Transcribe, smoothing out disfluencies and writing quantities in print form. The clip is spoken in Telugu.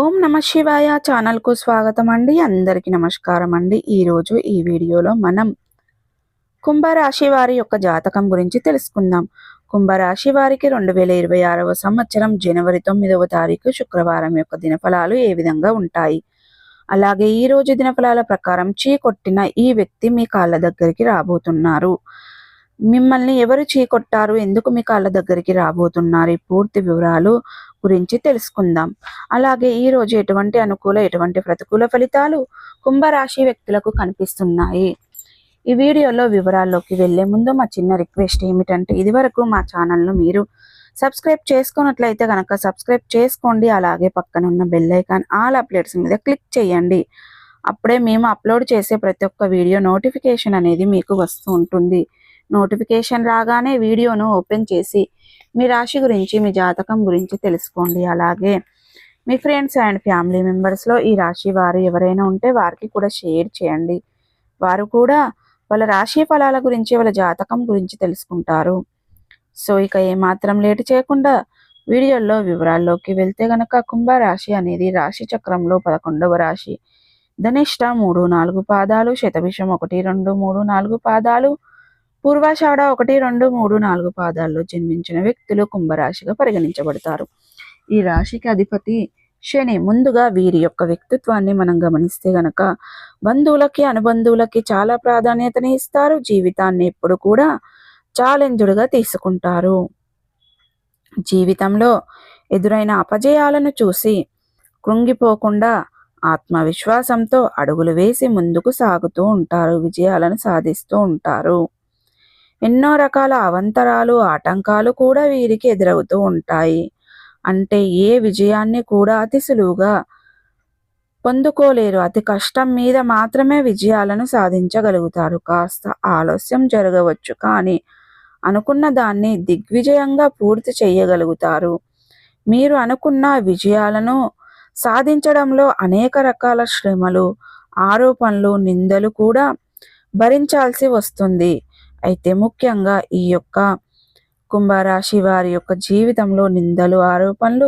ఓం నమ శివాయ ఛానల్కు స్వాగతం అండి. అందరికీ నమస్కారం అండి. ఈరోజు ఈ వీడియోలో మనం కుంభరాశి వారి యొక్క జాతకం గురించి తెలుసుకుందాం. కుంభరాశి వారికి 2026వ సంవత్సరం జనవరి 9వ తారీఖు శుక్రవారం యొక్క దినఫలాలు ఏ విధంగా ఉంటాయి, అలాగే ఈ రోజు దినఫలాల ప్రకారం చీకొట్టిన ఈ వ్యక్తి మీ కాళ్ళ దగ్గరికి రాబోతున్నారు. మిమ్మల్ని ఎవరు చీకొట్టారు, ఎందుకు మీ కాళ్ళ దగ్గరికి రాబోతున్నారు, ఈ పూర్తి వివరాలు గురించి తెలుసుకుందాం. అలాగే ఈ రోజు ఎటువంటి అనుకూల ఎటువంటి ప్రతికూల ఫలితాలు కుంభరాశి వ్యక్తులకు కనిపిస్తున్నాయి. ఈ వీడియోలో వివరాల్లోకి వెళ్లే ముందు మా చిన్న రిక్వెస్ట్ ఏమిటంటే, ఇదివరకు మా ఛానల్ను మీరు సబ్స్క్రైబ్ చేసుకున్నట్లయితే కనుక సబ్స్క్రైబ్ చేసుకోండి. అలాగే పక్కనున్న బెల్ ఐకాన్ ఆల్ అప్డేట్స్ మీద క్లిక్ చేయండి. అప్పుడే మేము అప్లోడ్ చేసే ప్రతి ఒక్క వీడియో నోటిఫికేషన్ అనేది మీకు వస్తూ ఉంటుంది. నోటిఫికేషన్ రాగానే వీడియోను ఓపెన్ చేసి మీ రాశి గురించి, మీ జాతకం గురించి తెలుసుకోండి. అలాగే మీ ఫ్రెండ్స్ అండ్ ఫ్యామిలీ మెంబర్స్లో ఈ రాశి వారు ఎవరైనా ఉంటే వారికి కూడా షేర్ చేయండి. వారు కూడా వాళ్ళ రాశి ఫలాల గురించి, వాళ్ళ జాతకం గురించి తెలుసుకుంటారు. సో ఇక ఏమాత్రం లేటు చేయకుండా వీడియోలో వివరాల్లోకి వెళ్తే గనక, కుంభరాశి అనేది రాశి చక్రంలో 11వ రాశి. ధనిష్ట 3-4 పాదాలు, శతభిషం 1-2-3-4 పాదాలు, పూర్వాషాఢ 1-2-3-4 పాదాల్లో జన్మించిన వ్యక్తులు కుంభరాశిగా పరిగణించబడతారు. ఈ రాశికి అధిపతి శని. ముందుగా వీరి యొక్క వ్యక్తిత్వాన్ని మనం గమనిస్తే గనక, బంధువులకి అనుబంధువులకి చాలా ప్రాధాన్యతని ఇస్తారు. జీవితాన్ని ఎప్పుడు కూడా ఛాలెంజ్డ్గా తీసుకుంటారు. జీవితంలో ఎదురైన అపజయాలను చూసి కృంగిపోకుండా ఆత్మవిశ్వాసంతో అడుగులు వేసి ముందుకు సాగుతూ ఉంటారు. విజయాలను సాధిస్తూ ఉంటారు. ఎన్నో రకాల అవంతరాలు, ఆటంకాలు కూడా వీరికి ఎదురవుతూ ఉంటాయి. అంటే ఏ విజయాన్ని కూడా అతి సులువుగా పొందుకోలేరు. అతి కష్టం మీద మాత్రమే విజయాలను సాధించగలుగుతారు. కాస్త ఆలస్యం జరగవచ్చు, కానీ అనుకున్న దాన్ని దిగ్విజయంగా పూర్తి చేయగలుగుతారు. మీరు అనుకున్న విజయాలను సాధించడంలో అనేక రకాల శ్రమలు, ఆరోపణలు, నిందలు కూడా భరించాల్సి వస్తుంది. అయితే ముఖ్యంగా ఈ యొక్క కుంభరాశి వారి యొక్క జీవితంలో నిందలు, ఆరోపణలు